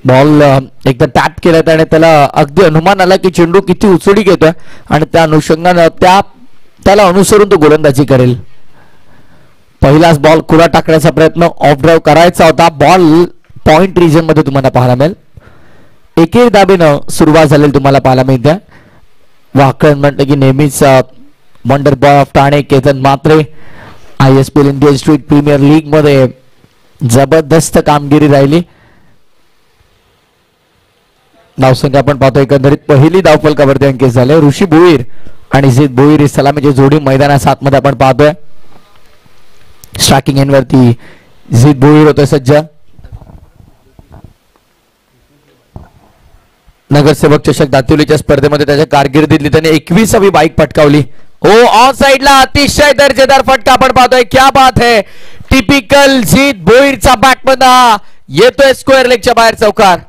Ball एकदा tap केला त्याने त्याला अगदी अनुमान आला की चेंडू किती उचडी घेतोय आणि त्या अनुषंगाने त्याला अनुसरून तो गोलंदाजी करेल. पहिलाच बॉल खुला टाकण्याचा प्रयत्न ऑफ ड्राईव्ह करायचा होता. बॉल पॉइंट रिजन मध्ये तुम्हाला पाहायला मिळेल. एकेर दाबेनं सुरुवात झालेली तुम्हाला पाहायला मिळते. वाकण म्हटलं की नेहमीच wonder boy of Thane Ketan Mhatre ISPL Indian street premier league मध्ये जबरदस्त कामगिरी राहिली. धावसंख्या आपण पाहतो एकंदरीत पहिली धावफलकावरती अंकित झाले. ऋषी भोईर आणि जित भोईर ही सलामीची जोडी मैदानात आतमध्ये आपण पाहतोय. स्ट्रायकिंग एंडवरती जित भोईर होतोय सज्ज. नगरसेवक चषक दातिवलीच्या स्पर्धेमध्ये त्याच्या कारकिर्दीतली त्याने 21वी बाईक पटकावली. हो ऑन साइडला अतिशय दर्जेदार फटका आपण पाहतोय. क्या बात है. टिपिकल जित भोईरचा बॅटमन येतोय स्क्वेअर लेगच्या बाहेर चौकार.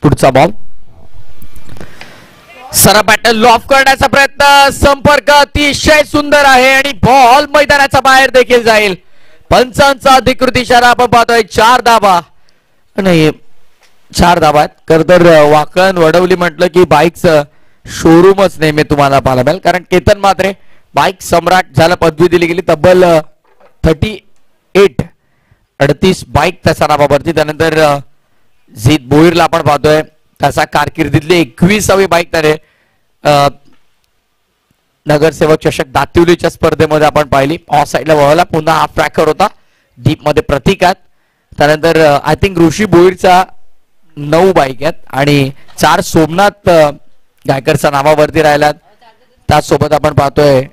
पुढचा बॉल सरा बॅटल लॉफ करण्याचा प्रयत्न. संपर्क अतिशय सुंदर आहे आणि बॉल मैदानाच्या बाहेर देखील जाईल. पंचांचा अधिकृत इशारा आपण पाहतोय. 4 धावा नाही 4 धावा आहेत. खरं तर वाकण वडवली म्हटलं की बाईकचं शोरूमच नेहमी तुम्हाला पाहायला मिळेल. कारण केतन म्हात्रे बाईक सम्राट ज्याला पदवी दिली गेली तब्बल 38 बाईक त्याच्या नावावरती. त्यानंतर जित भोईरला आपण पाहतोय त्याचा कारकिर्दीतली 21वी बाईक त्याने नगरसेवक चषक दातिवलीच्या स्पर्धेमध्ये आपण पाहिली. ऑफ साइडला वळला पुन्हा हाफ ट्रॅकर होता. डीप मध्ये प्रतीकात. त्यानंतर आय थिंक ऋषी भोईरचा 9 बाईक आहेत आणि 4 सोमनाथ गायकरच्या नावावरती राहिल्यात. त्याचसोबत आपण पाहतोय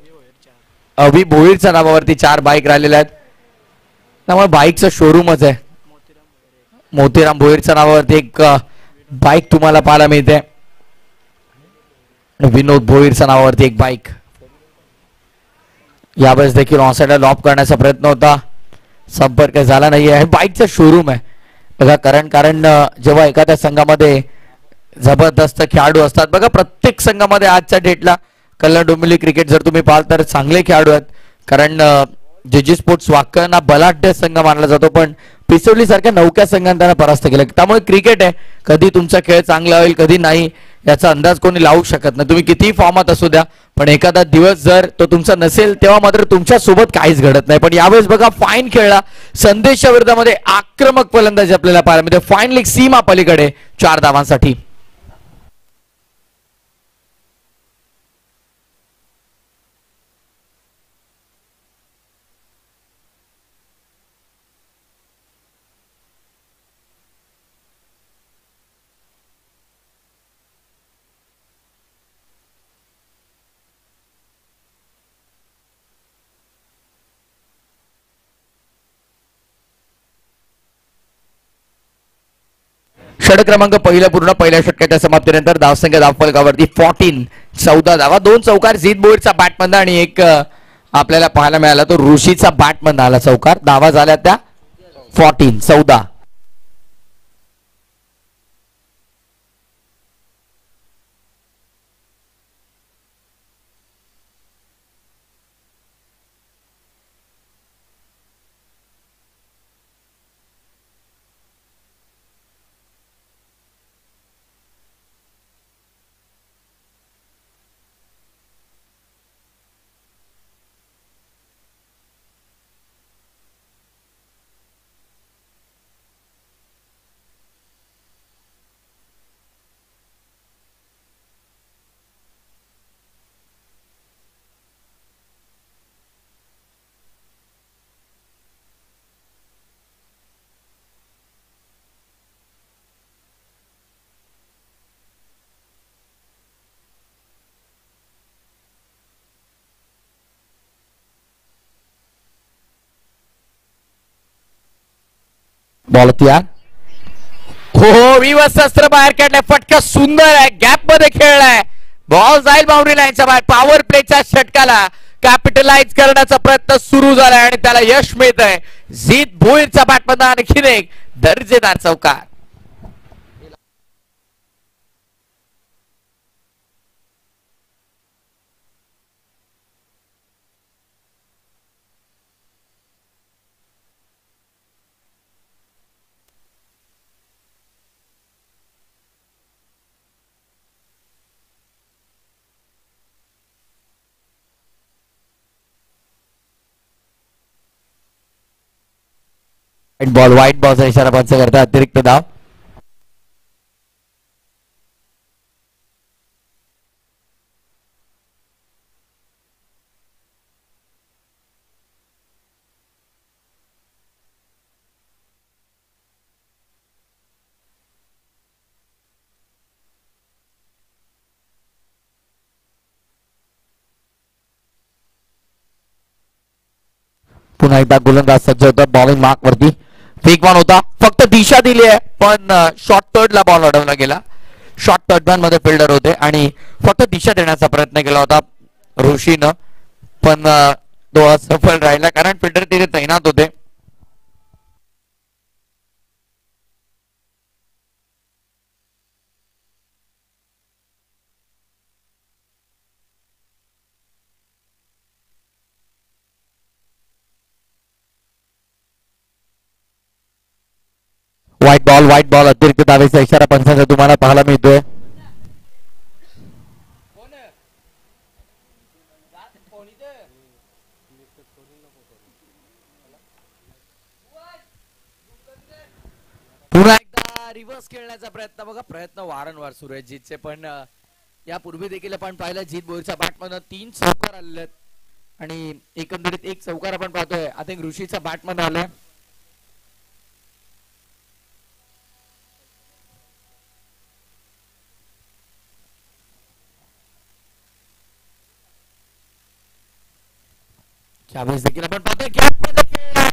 अभि भोईरच्या नावावरती 4 बाईक राहिलेल्या आहेत. त्यामुळे बाईकचं शोरूमच आहे. मोतीराम भोईरच्या नावावरती एक बाईक तुम्हाला पाहायला मिळते. विनोद भोईरच्या नावावरती एक बाईक. यावेळेस देखील ऑनसाइडला लॉप करण्याचा प्रयत्न होता. संपर्क झाला नाही आहे. बाईकचं शोरूम आहे बघा. कारण जेव्हा एखाद्या संघामध्ये जबरदस्त खेळाडू असतात बघा. प्रत्येक संघामध्ये आजच्या डेटला कल्याण डोंबिवली क्रिकेट जर तुम्ही पाहाल तर चांगले खेळाडू आहेत. कारण जेजी स्पोर्ट्स वाकण बलाढ्य संघ मानला जातो पण पिसोली सारख्या नौक्या संघाने त्यांना परास्त केलं. त्यामुळे क्रिकेट आहे. कधी तुमचा खेळ चांगला होईल कधी नाही याचा अंदाज कोणी लावू शकत नाही. तुम्ही कितीही फॉर्मात असू द्या पण एखादा दिवस जर तो तुमचा नसेल तेव्हा मात्र तुमच्या सोबत काहीच घडत नाही. पण यावेळेस बघा फाईन खेळला. संदेशच्या विरोधामध्ये आक्रमक फलंदाजी आपल्याला पाहायला मिळते. फाईन लीग सीमा पलीकडे 4 धावांसाठी. षटक क्रमांक पहिल्या षटकाच्या समाप्तीनंतर धावसंख्या धावफलकावरती 14 धावा. 2 चौकार जित भोईरचा बॅटमन आणि एक आपल्याला पाहायला मिळाला तो ऋषीचा बॅटमन आला चौकार. धावा झाल्या त्या 14. बॉल तयार. हो विवस्त्र बाहेर काढलाय. फटका सुंदर आहे. गॅप मध्ये खेळलाय. बॉल जाईल बाउंड्री लाईनच्या बाहेर. पॉवर प्लेच्या षटकाला कॅपिटलाइज करण्याचा प्रयत्न सुरू झालाय आणि त्याला यश मिळत आहे. जीत भोईरच्या बॅटमधून आणखीन एक दर्जेदार चौकार. व्हाईट बॉलचा इशारा पंच करता. अतिरिक्त धाव. पुन्हा एकदा गोलंदाज सज्ज होता बॉलिंग मार्क वरती. फेक वन होता. फक्त दिशा दिली आहे पण शॉर्ट थर्ड ला बॉल अडवला गेला. शॉर्ट थर्ड मॅन मध्ये फिल्डर होते आणि फक्त दिशा देण्याचा प्रयत्न केला होता ऋषीनं, पण तो असफल राहिला कारण फिल्डर तिथे तैनात होते. व्हाईट बॉल अतिरिक्त धावेचा इशारा पंचांचा तुम्हाला पाहायला मिळतोय. पुन्हा एकदा रिव्हर्स खेळण्याचा प्रयत्न. बघा प्रयत्न वारंवार सुरू आहे जीतचे, पण यापूर्वी देखील आपण पाहिलं जीत बोरच्या बॅटमधून 3 चौकार आलेले आहेत आणि एकंदरीत 1 चौकार आपण पाहतोय. आय थिंक ऋषीच्या बॅटमध्ये आलाय. त्यावेळेस देखील आपण पाहतोय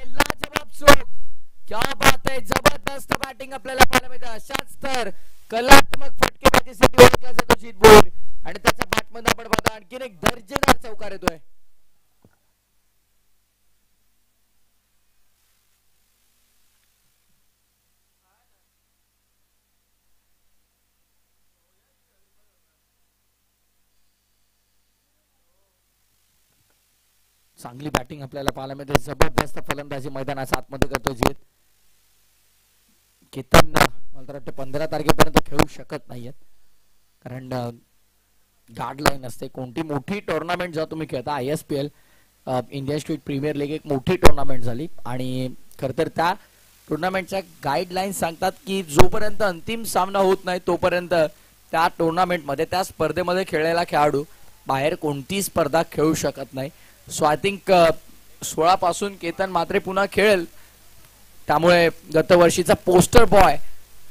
लाजवाब चोक. क्या बात आहे. जबरदस्त बॅटिंग आपल्याला पाहायला मिळते. अशाच तर कलात्मक फटकेबाजीसाठी ओळखला जातो जीत बोर आणि त्याच्या बॅटमध्ये आपण पाहतो आणखीन एक दर्जेदार चौकार येतोय. चांगली बॅटिंग आपल्याला पाहायला मिळते. जबरदस्त फलंदाजी मैदानाच्या आतमध्ये करतो जीत. केतन मला तर वाटतं 15 तारखेपर्यंत खेळू शकत नाहीयेत कारण गाईडलाईन असते. कोणती मोठी टुर्नामेंट जर तुम्ही खेळता, ISPL Indian state premier league एक मोठी टुर्नामेंट झाली आणि खरं तर त्या टुर्नामेंटच्या गाईडलाईन सांगतात की जोपर्यंत अंतिम सामना होत नाही तोपर्यंत त्या टुर्नामेंटमध्ये त्या स्पर्धेमध्ये खेळलेला खेळाडू बाहेर कोणती स्पर्धा खेळू शकत नाही. सो आय थिंक 16 पासून केतन मात्रे पुन्हा खेळेल. त्यामुळे गतवर्षीचा पोस्टर बॉय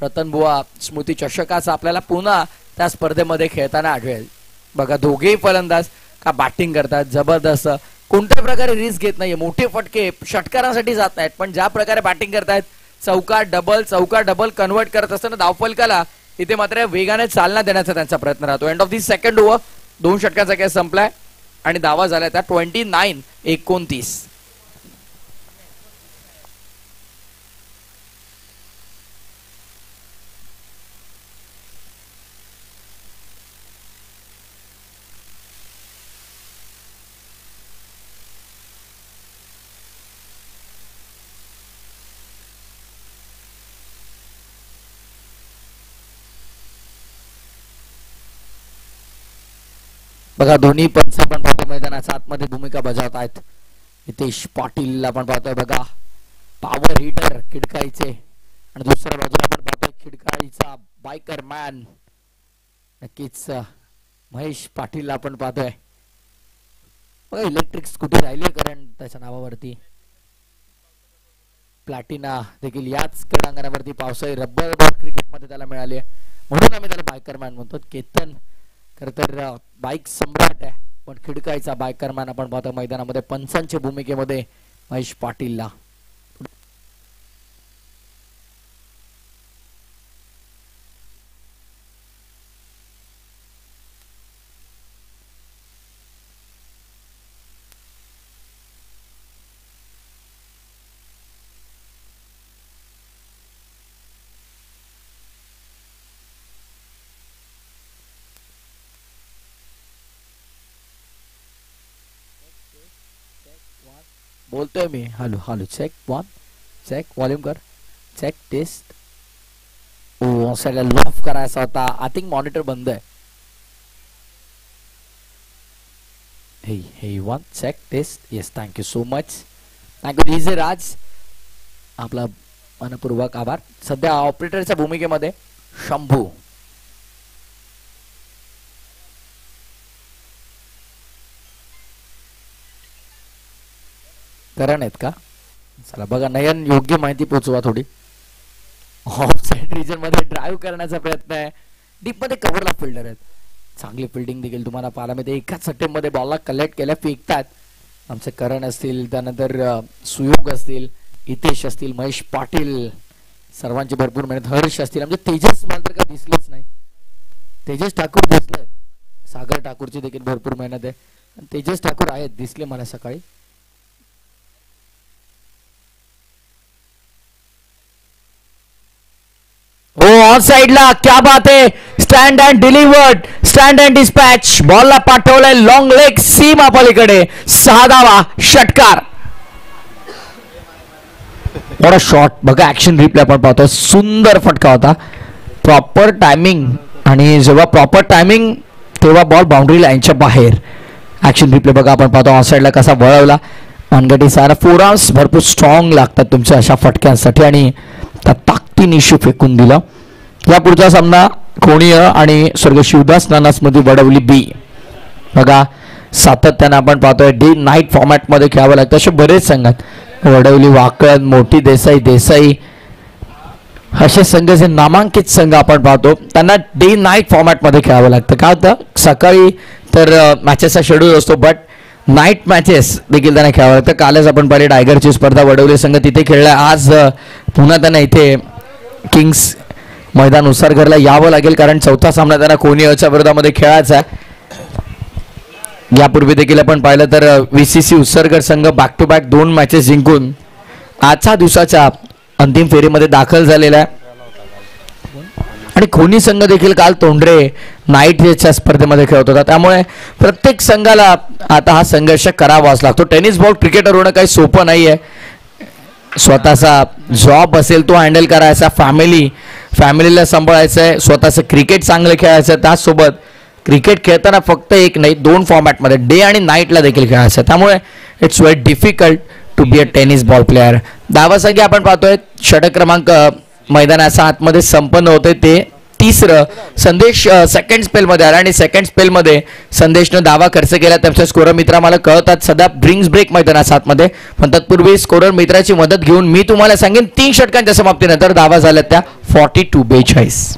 रतन बुवा स्मृती चषकाचा आपल्याला पुन्हा त्या स्पर्धेमध्ये खेळताना आढळेल. बघा दोघेही फलंदाज का बॅटिंग करतात जबरदस्त. कोणत्या प्रकारे रिस्क घेत नाहीये. मोठे फटके षटकारांसाठी जात नाहीत, पण ज्या प्रकारे बॅटिंग करतायत चौकार डबल कन्वर्ट करत असताना धावफलकाला इथे मात्र वेगाने चालना देण्याचा त्यांचा प्रयत्न राहतो. End of the second over 2 षटकांचा खेळ संपलाय आणि धावा झाल्या त्या 29-29. बघा दोन्ही पंच आपण पाहतो मैदानाच्या आतमध्ये भूमिका बजावत आहेत. नितेश पाटील आपण पाहतोय बघा पॉवर हिटर खिडकाईचे आणि दुसऱ्या बाजूला आपण पाहतोय खिडकाईचा बायकर मॅन नक्कीच महेश पाटील आपण पाहतोय. बघा इलेक्ट्रिक स्कूटी राहिली कारण त्याच्या नावावरती. प्लॅटिना देखील याच क्रीडांगणावरती पावसाळी रब्बर बॉल क्रिकेटमध्ये त्याला मिळाली आहे म्हणून आम्ही त्याला बायकर मॅन म्हणतो. केतन खर तर बाईक सम्राट आहे पण खिडकाईचा बायकर मॅन आपण पाहतो मैदानामध्ये पंचांच्या भूमिकेमध्ये महेश पाटीलला. बोलतोय मी. Hello hello check one check volume कर चेक टेस्ट. ओ सगळ्या लॉफ करायचा होता. आय थिंक मॉनिटर बंद आहे. हे हे one check test. Yes thank you so much. Thank you DJ Raj. आपला मनपूर्वक आभार. सध्या ऑपरेटरच्या भूमिकेमध्ये शंभू. करण आहेत का? चला बघा नयन योग्य माहिती पोहोचवा थोडी. ऑफसाइड रिजन मध्ये ड्राईव्ह करण्याचा प्रयत्न आहे. डीप मध्ये कव्हरला फिल्डर आहेत. चांगली फिल्डिंग देखील तुम्हाला पाहायला मिळते. एकाच सट्टेमध्ये बॉलला कलेक्ट केल्या फेकतात आमचे करण असतील, त्यानंतर सुयोग असतील, हितेश असतील, महेश पाटील, सर्वांची भरपूर मेहनत. हर्ष असतील, आमचे तेजस मला तर काय दिसलेच नाही. तेजस ठाकूर दिसले. सागर ठाकूरची देखील भरपूर मेहनत आहे. तेजस ठाकूर आहेत दिसले मला सकाळी. हो ऑन साइडला क्या बात है. Stand and delivered. Stand and dispatch. बॉलला पाठवलाय लॉंग लेग सीमा पलीकडे. 6 धावा षटकार. मोठा शॉट बघा. ऍक्शन रिप्ले आपण पाहतो. सुंदर फटका होता. प्रॉपर टायमिंग आणि जेव्हा प्रॉपर टायमिंग तेव्हा बॉल बाउंड्री लाईनच्या बाहेर. ऍक्शन रिप्ले बघा आपण पाहतो. ऑन साइडला कसा वळवला. अनगटी सारा 4 आर्म्स भरपूर स्ट्रॉंग लागतात तुमच्या अशा फटक्यांसाठी आणि त्या ताकदीनिशी फेकून दिला. या पुढचा सामना कोणीय आणि स्वर्ग शिवदास नानास मध्ये वडवली बी. बघा सातत्यानं आपण पाहतोय डे नाईट फॉर्मॅटमध्ये खेळावं लागतं. असे बरेच संघ आहेत. वडवली, वाकड, मोठी देसाई, देसाई असे संघ जे नामांकित संघ आपण पाहतो त्यांना डे नाईट फॉर्मॅटमध्ये खेळावं लागतं. काय होतं सकाळी तर मॅचेसचा शेड्यूल असतो बट नाईट मॅचेस देखील त्यांना खेळावं लागतं. कालच आपण पाहिली टायगरची स्पर्धा वडवली संघ तिथे खेळला. आज पुन्हा त्यांना इथे किंग्स मैदान उसरघरला यावं लागेल कारण चौथा सामना त्यांना कोणीच्या विरोधामध्ये खेळायचा आहे. यापूर्वी देखील आपण पाहिलं तर VCC उसरघर संघ बॅक टू बॅक 2 मॅचेस जिंकून आजच्या दिवसाच्या अंतिम फेरीमध्ये दाखल झालेला आहे. आणि खोनी संघ देखील काल तोंडरे नाईटच्या स्पर्धेमध्ये खेळत होता. त्यामुळे प्रत्येक संघाला आता हा संघर्ष करावाच लागतो. टेनिस बॉल क्रिकेटर होणं काही सोपं नाही आहे. स्वतःचा जॉब असेल तो हँडल करायचा, फॅमिलीला सांभाळायचं आहे, स्वतःचं क्रिकेट चांगलं खेळायचं आहे. त्याचसोबत क्रिकेट खेळताना फक्त एक नाही 2 फॉर्मॅटमध्ये डे आणि नाईटला देखील खेळायचं आहे. त्यामुळे it's very difficult to be a tennis ball player. धावासंख्या आपण पाहतोय षटक क्रमांक मैदानाच्या आतमध्ये संपन्न होते ते 3रं. संदेश सेकंड स्पेलमध्ये आला आणि सेकंड स्पेलमध्ये संदेशनं धावा खर्च केला. त्यांच्या स्कोरर मित्र मला कळतात सध्या ड्रिंक्स ब्रेक मैदानाच्या आतमध्ये. पण तत्पूर्वी स्कोरर मित्राची मदत घेऊन मी तुम्हाला सांगेन 3 षटकांच्या समाप्तीनंतर धावा झाल्या त्या 42-42.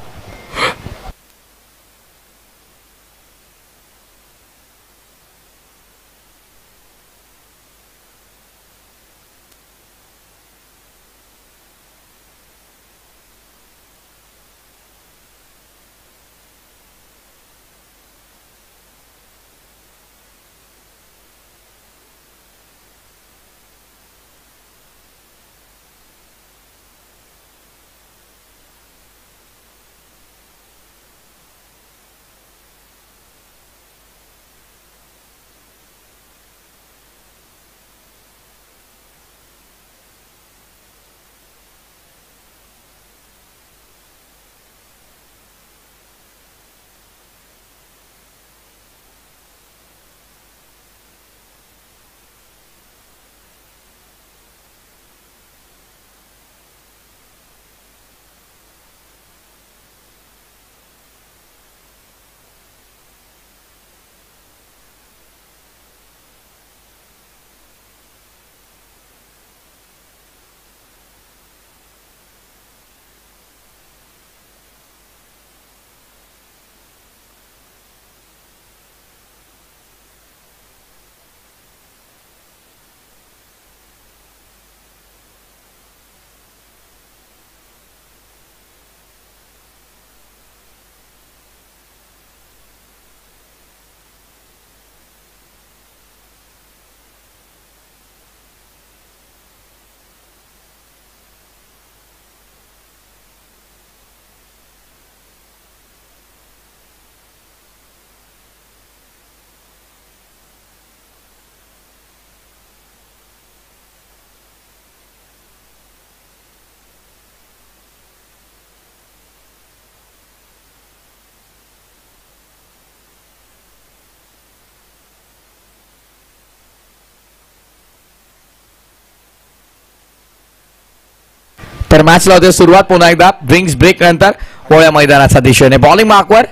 तर मॅचला होते सुरुवात पुन्हा एकदा ड्रिंक्स ब्रेक नंतर पोळ्या मैदानाच्या दिशेने बॉलिंग मार्कवर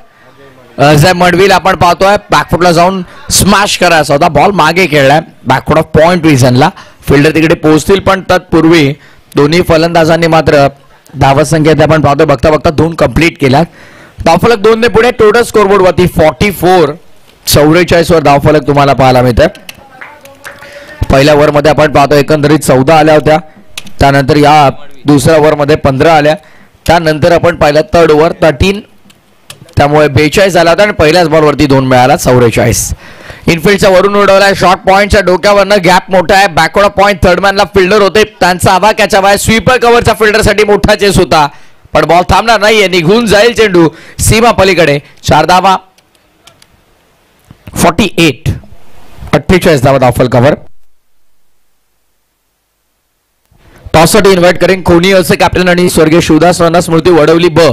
अजय मडविल आपण पाहतोय बॅकफुटला जाऊन स्मॅश करायचा होता बॉल मागे खेळलाय बॅकफुट ऑफ पॉइंट रिझनला फिल्डर तिकडे पोहोचतील पण तत्पूर्वी दोन्ही फलंदाजांनी मात्र धावसंख्येत आपण पाहतोय बघता बघता 2 कंप्लीट केल्यात धावफलक 2 ने पुढे टोटल स्कोरबोर्ड वरती 44 वर धावफलक तुम्हाला पाहायला मिळतोय पहिल्या ओव्हर मध्ये आपण पाहतो एकंदरीत 14 आल्या होत्या त्यानंतर या दुसऱ्या ओव्हर मध्ये 15 आल्या त्यानंतर आपण पाहिलं थर्ड ओव्हर 13 त्यामुळे 42 आला होता आणि पहिल्याच बॉलवरती 2 मिळाला 44 इनफिल्डचा वरून उडवलाय शॉर्ट पॉइंटच्या डोक्यावरनं गॅप मोठा आहे बॅकवर्ड पॉइंट थर्डमॅनला फिल्डर होते त्यांचा आवा कॅच हवाय स्वीपर कव्हरच्या फिल्डरसाठी मोठा चेस होता पण बॉल थांबणार नाहीये निघून जाईल चेंडू सीमा पलीकडे 4 धावा 48 धावा धावफल कव्हर टॉससाठी इन्व्हाइट करेन कोणी असे कॅप्टन आणि स्वर्गीय शिवदास राणा स्मृती वडवली ब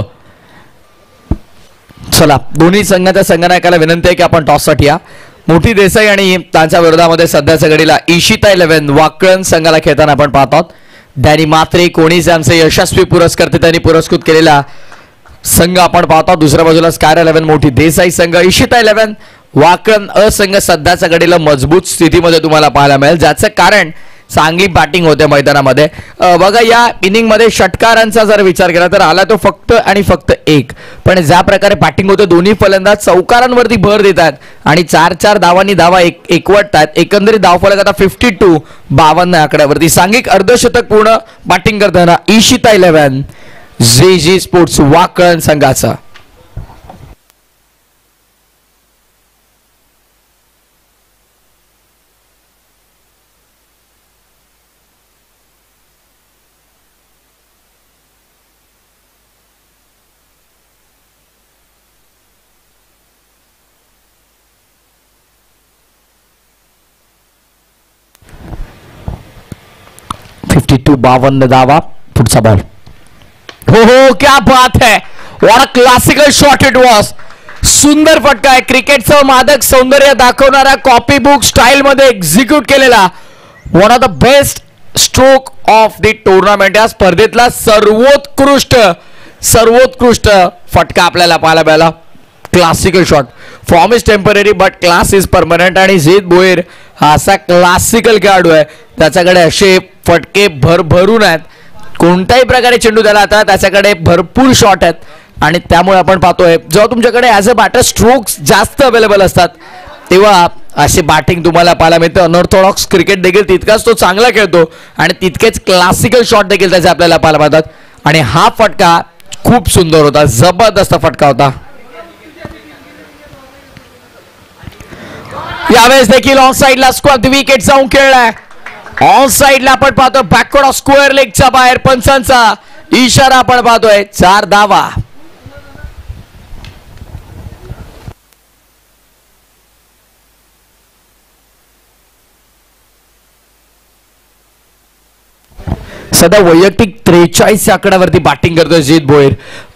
चला दोन्ही संघाच्या संघनायकाला विनंती आहे की आपण टॉससाठी या मोठी देसाई आणि त्यांच्या विरोधामध्ये सध्याच्या घडीला इशिता 11 वाकळण संघाला खेळताना आपण पाहत आहोत डॅनी मात्रे कोणीच आमचे यशस्वी पुरस्कर्ते त्यांनी पुरस्कृत केलेला संघ आपण पाहतो दुसऱ्या बाजूला स्कायर 11 मोठी देसाई संघ इशिता 11 वाकळण असंघ सध्याच्या घडीला मजबूत स्थितीमध्ये तुम्हाला पाहायला मिळेल ज्याचं कारण चांगली बॅटिंग होते मैदानामध्ये बघा या इनिंग मध्ये षटकारांचा जर विचार केला तर आला तो फक्त आणि फक्त 1 पण ज्या प्रकारे बॅटिंग होते दोन्ही फलंदाज चौकारांवरती भर देतात आणि 4-4 धावांनी धावा एकवटतात एकंदरीत धावफलक आता 52 आकड्यावरती सांघिक अर्धशतक पूर्ण बॅटिंग करताना इशिता 11 जी स्पोर्ट्स वाकळण संघाचा टू 52 धावा पुढचा बॉल हो क्या बात है what a classical shot it was सुंदर फटका आहे क्रिकेटचं मादक सौंदर्य दाखवणारा कॉपी बुक स्टाईल मध्ये एक्झिक्यूट केलेला one of the best stroke of the tournament या स्पर्धेतला सर्वोत्कृष्ट फटका आपल्याला पाहायला मिळाला classical shot form is temporary but class is permanent आणि जीत भोईर हा असा क्लासिकल खेळाडू आहे त्याच्याकडे असे फटके भरभरून आहेत कोणत्याही प्रकारे चेंडू त्याला आता त्याच्याकडे भरपूर शॉट आहेत आणि त्यामुळे आपण पाहतोय जेव्हा तुमच्याकडे ॲज अ बॅटर स्ट्रोक्स जास्त अवेलेबल असतात तेव्हा असे बॅटिंग तुम्हाला पाहायला मिळते अनऑर्थोडॉक्स क्रिकेट देखील तितकाच तो चांगला खेळतो आणि तितकेच क्लासिकल शॉट देखील त्याचे आपल्याला पाहायला मिळतात आणि हा फटका खूप सुंदर होता जबरदस्त फटका होता यावेळेस देखील ऑन साइडला स्क्वेअर विकेट जाऊन खेळलाय ऑन साइडला आपण पाहतो बॅकवर्ड ऑफ स्क्वेअर लेगच्या बाहेर पंचांचा इशारा आपण पाहतोय 4 धावा सध्या वैयक्तिक 43 आकड्यावरती बॅटिंग करतोय जीत भोईर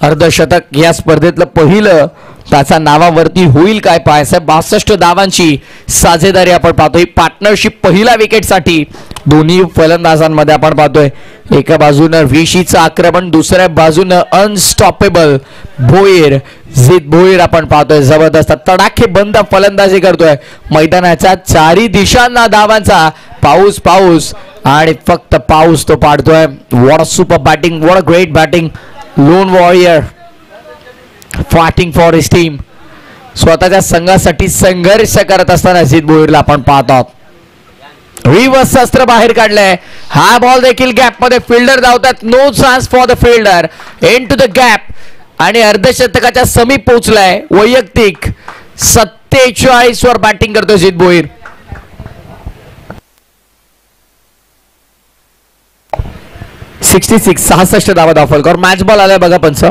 अर्धशतक या स्पर्धेतलं पहिलं त्याचा नावावरती होईल काय पाहायचं 62 धावांची साझेदारी आपण पाहतोय पार्टनरशिप पहिल्या विकेटसाठी दोन्ही फलंदाजांमध्ये आपण पाहतोय एका बाजूनं विशीचं आक्रमण दुसऱ्या बाजूनं अनस्टॉपेबल भोईर जीत भोईर आपण पाहतोय जबरदस्त तडाखे बंद फलंदाजी करतोय मैदानाच्या चारी दिशांना धावांचा पाऊस आणि फक्त पाऊस तो पाडतोय what a super batting what a great batting lone warrior fighting for his team स्वतःच्या संघासाठी संघर्ष करत असताना जीत भोईरला आपण पाहत आहोत रिव्हर्स शस्त्र बाहेर काढलंय हा बॉल देखील गॅप मध्ये फिल्डर धावतात no chance for the fielder in to the gap आणि अर्धशतकाच्या समीप पोहोचलाय वैयक्तिक 47 वर बॅटिंग करतो जीत भोईर 66 धावा धावफलकावर मॅच बॉल आलाय बघा पंच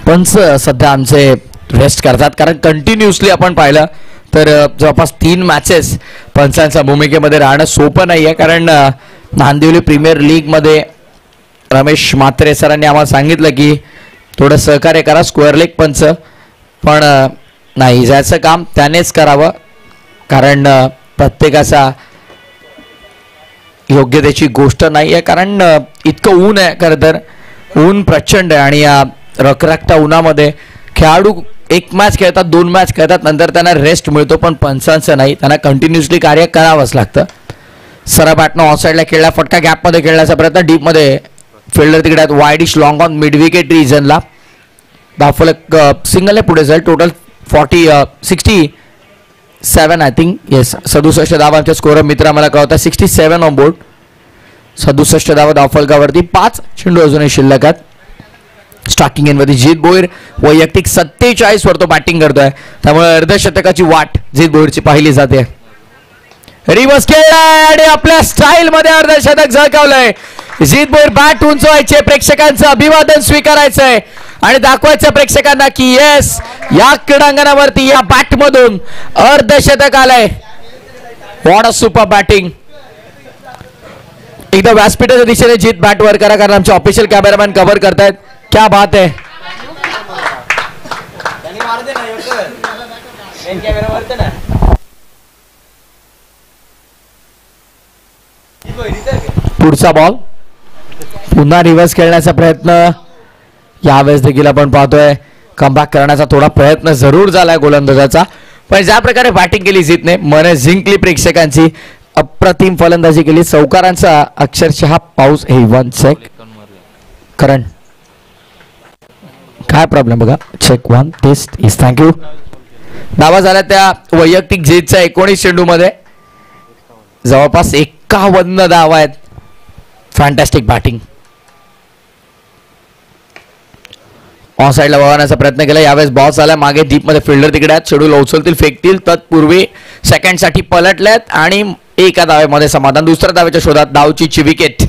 पंच सध्या आमचे रेस्ट करतात, कारण कंटिन्युअसली आपण पाहिलं तर जवळपास 3 मॅचेस पंचांच्या भूमिकेमध्ये राहणं सोपं नाही आहे. कारण नांदिवली प्रीमियर लीगमध्ये रमेश म्हात्रे सरांनी आम्हाला सांगितलं की थोडं सहकार्य करा स्क्वेअर लेग पंच, पण नाही, ज्याचं काम त्यानेच करावं, कारण प्रत्येकाचा योग्यतेची गोष्ट नाही आहे. कारण इतकं ऊन आहे, खरं तर ऊन प्रचंड आहे आणि या रखरखत्या उन्हामध्ये खेळाडू एक मॅच खेळतात, 2 मॅच खेळतात, नंतर त्यांना रेस्ट मिळतो, पण पंचांचं नाही, त्यांना कंटिन्युअसली कार्य करावंच लागतं. सरा बॅटनं ऑन साईडला खेळला, फटका गॅपमध्ये खेळण्याचा प्रयत्न, डीपमध्ये फिल्डर तिकडे आहेत, wideish long on mid wicket रिजनला. धावफलक सिंगल आहे पुढे जाईल. टोटल 67 आय थिंक, येस 67 धावांचे स्कोर मित्र आम्हाला कळवतात. 67 ऑन बोर्ड, 67 धावा धावफलकावरती, 5 चेंडू अजूनही शिल्लक आहेत. स्टार्टिंग एंडमध्ये जित भोईर वैयक्तिक 47 वर तो बॅटिंग करतोय, त्यामुळे अर्धशतकाची वाट जित भोईरची पाहिली जाते. रिवर्स खेळलाय आणि आपल्या स्टाईल मध्ये अर्धशतक झळकावलंय. जित भोईर बॅट उंचवायचे, प्रेक्षकांचं अभिवादन स्वीकारायचंय आणि दाखवायचं प्रेक्षकांना की येस, या क्रीडांगणावरती या बॅट मधून अर्धशतक आलंय. What a super batting. एकदा व्यासपीठाच्या दिशेने जित बॅट वर करा, कारण आमचे ऑफिशियल कॅमेरामॅन कव्हर करतायत. क्या बात है. पुढचा बॉल, पुन्हा रिव्हर्स खेळण्याचा प्रयत्न यावेळेस देखील आपण पाहतोय. कमबॅक करण्याचा थोडा प्रयत्न जरूर झालाय गोलंदाजाचा, पण ज्या प्रकारे बॅटिंग केली जितने मन जिंकली प्रेक्षकांची. अप्रतिम फलंदाजी केली, चौकारांचा अक्षरशः पाऊस. हे 1 चेक करण, काय प्रॉब्लेम बघा. Check 1 test is thank you. धावा झाल्या त्या वैयक्तिक जीतच्या 19 चेंडूमध्ये, जवळपास 51 धावा आहेत. Fantastic batting. ऑन साईडला वळवण्याचा प्रयत्न केला, यावेळेस बॉल आला मागे, डीपमध्ये फिल्डर तिकडे आहेत, शेड्यूल उचलतील, फेकतील, तत्पूर्वी सेकंडसाठी पलटलेत आणि एका धावेमध्ये समाधान. दुसऱ्या धावेच्या शोधात धावचीची विकेट.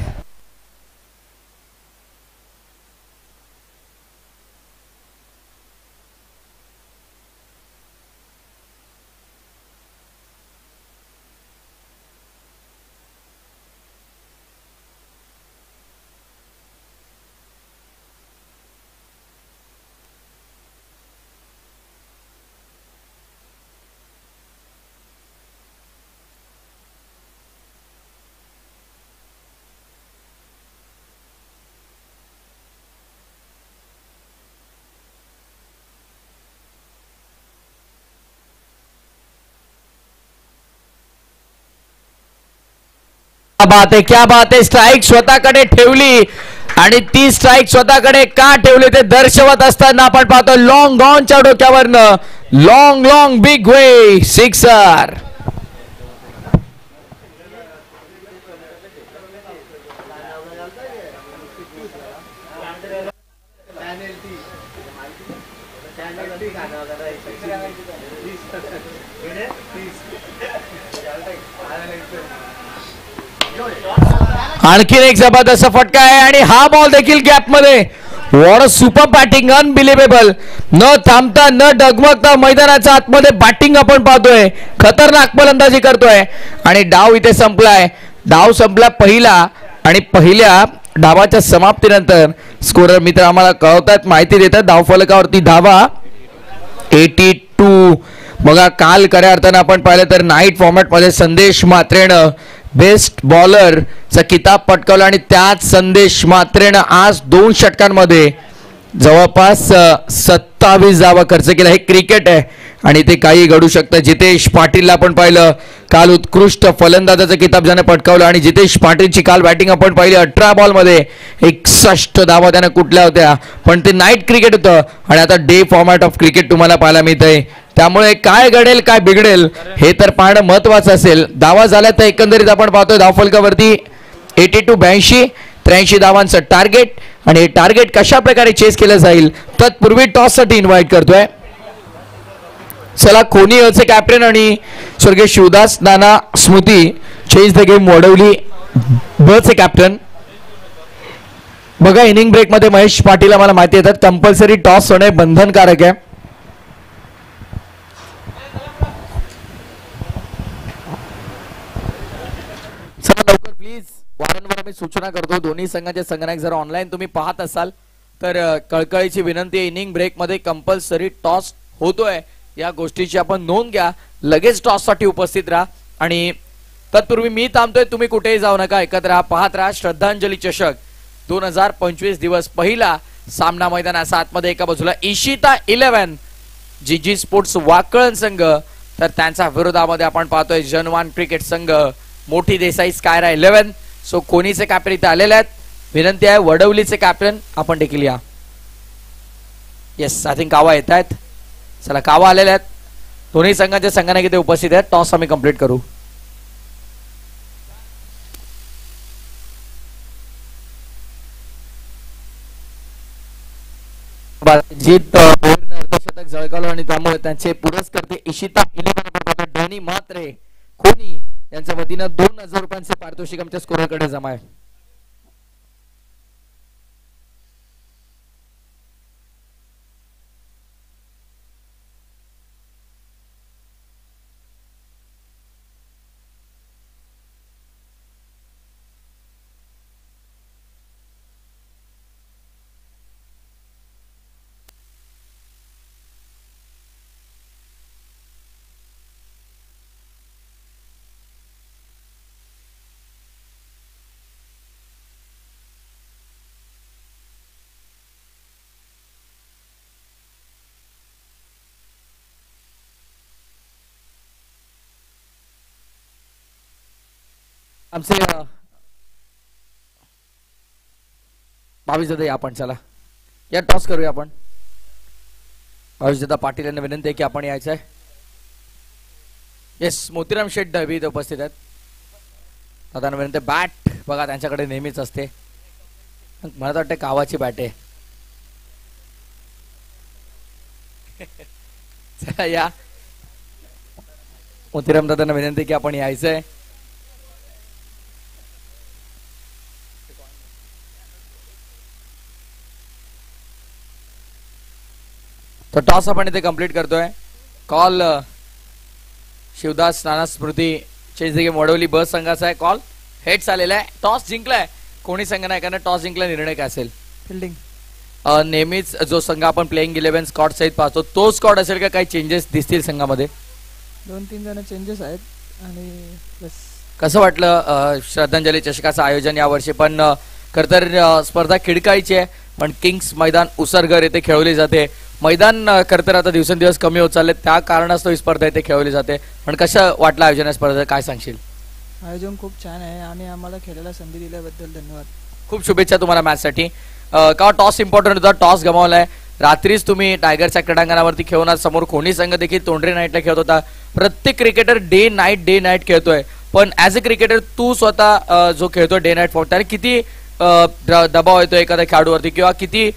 बात आहे, क्या बात आहे. स्ट्राईक स्वतःकडे ठेवली आणि ती स्ट्राईक स्वतःकडे का ठेवली ते दर्शवत असताना आपण पाहतो लॉंग ऑनच्या डोक्यावरनं long long big way sixer. आणखीन एक जबरदस्त फटका आहे आणि हा बॉल देखील गॅप मध्ये. What a super batting, unbelievable. न थांबता न डगमगता मैदानाच्या आतमध्ये बॅटिंग आपण पाहतोय, खतरनाक फलंदाजी करतोय आणि डाव इथे संपलाय. डाव संपला पहिला आणि पहिल्या डावाच्या समाप्तीनंतर स्कोरर मित्र आम्हाला कळवतात, माहिती देतात, धावफलकावरती धावा 82. बघा काल खऱ्या अर्थानं आपण पाहिलं तर नाईट फॉर्मॅटमध्ये संदेश म्हात्रेनं बेस्ट बॉलरचा किताब पटकावला आणि त्याच संदेश म्हात्रेनं आज 2 षटकांमध्ये जवळपास 27 धावा खर्च केला. हे क्रिकेट आहे आणि ते काही घडू शकतं. जितेश पाटीलला आपण पाहिलं काल उत्कृष्ट फलंदाजाचा किताब ज्याने पटकावलं आणि जितेश पाटीलची काल बॅटिंग आपण पाहिली. 18 बॉलमध्ये 61 धावा त्याने कुठल्या होत्या, पण ते नाईट क्रिकेट होतं आणि आता डे फॉर्मॅट ऑफ क्रिकेट तुम्हाला पाहायला मिळतंय. त्यामुळे काय घडेल काय बिघडेल हे तर पाहणं महत्वाचं असेल. धावा झाल्या तर एकंदरीत आपण पाहतोय धावफलकावरती 82 83 धावांचं टार्गेट आणि हे टार्गेट कशा प्रकारे चेस केलं जाईल तत्पूर्वी टॉस साठी इन्व्हाइट करतोय. चला कोणी चे कॅप्टन आणि स्वर्गीय Shivdas Nana Smruti change the game Wadavali ब चे कॅप्टन. बघा इनिंग ब्रेक मध्ये महेश पाटील आम्हाला माहिती येतात कंपल्सरी टॉस होणे बंधनकारक आहे. चला लवकर प्लीज. वारंवार मी सूचना करतो दोन्ही संघाचे संघनायक जर ऑनलाईन तुम्ही पाहत असाल तर कळकळीची विनंती आहे, इनिंग ब्रेक मध्ये कंपल्सरी टॉस होतोय या गोष्टीची आपण नोंद घ्या. लगेच टॉस साठी उपस्थित राहा आणि तत्पूर्वी मी थांबतोय, तुम्ही कुठेही जाऊ नका, एकत्र राहा, पाहत राहा श्रद्धांजली चषक 2025 दिवस पहिला सामना मैदानाचा आतमध्ये. एका बाजूला इशिता 11 जी स्पोर्ट्स वाकळण संघ, तर त्यांच्या विरोधामध्ये आपण पाहतोय जनवान क्रिकेट संघ मोठी देसाई स्कायरा 11. सो कोणीचे कॅप्टन इथे आलेले आहेत, विनंती आहे वडवलीचे कॅप्टन आपण देखील या. येस आय थिंक कावा येत आहेत. चला कावा आलेले आहेत, दोन्ही संघाचे संघाने इथे उपस्थित आहेत. टॉस आम्ही कंप्लीट करू. जीत अर्धशतक झळकावलं आणि त्यामुळे त्यांचे पुरस्कर्ते इशिता 11 डॅनी म्हात्रे कोणी यांच्या वतीनं 2000 रुपयांचे पारितोषिक आमच्या स्कोरकडे जमा आहे. आमचे भाविश दादा आपण चला या टॉस करूया आपण. भाविश दादा पाटील यांना विनंती आहे की आपण यायचं आहे. येस मोतीराम शेठ दळवी इथे उपस्थित आहेत. दादांना विनंती, बॅट बघा त्यांच्याकडे नेहमीच असते, मला तर वाटतं कावाची बॅट आहे. चला या मोतीराम दादांना विनंती की आपण यायचं आहे. तर टॉस आपण इथे कंप्लीट करतोय. Call Shivdas Nana Smruti change the game Vadavali बस संघाचा आहे. कॉल हेड्स आलेला आहे. टॉस जिंकलाय कोणी संघ नाही, कारण टॉस जिंकला निर्णय काय असेल? फिल्डिंग. नेहमीच जो संघ आपण प्लेइंग 11 स्कॉट सहित पाहतो तो स्कॉट असेल का? काही चेंजेस दिसतील संघामध्ये? 2-3 जण चेंजेस आहेत आणि बस. कसं वाटलं श्रद्धांजली चषकाचं आयोजन यावर्षी? पण खरंतर स्पर्धा खिडकाळीची आहे, पण किंग्स मैदान उसरगर येथे खेळवली जाते. मैदान खरंतर आता दिवसेंदिवस कमी होत चालले, त्या कारणास्तव ही स्पर्धा इथे खेळवली जाते. पण कसं वाटलं आयोजन या स्पर्धेचं, काय सांगशील? आयोजन खूप छान आहे आणि आम्हाला खेळायला संधी दिल्याबद्दल धन्यवाद. खूप शुभेच्छा तुम्हाला मॅचसाठी. का टॉस इम्पॉर्टंट होता, टॉस गमावलाय. रात्रीच तुम्ही टायगरच्या क्रीडांगणावरती खेळून आज समोर कोणी संघ देखील तोंडरे नाईटला खेळत होता. प्रत्येक क्रिकेटर डे नाईट खेळतोय, पण ऍज अ क्रिकेटर तू स्वतः जो खेळतोय डे नाईट फॉर्म, त्याने किती दबाव येतो एखाद्या खेळाडूवरती किंवा किती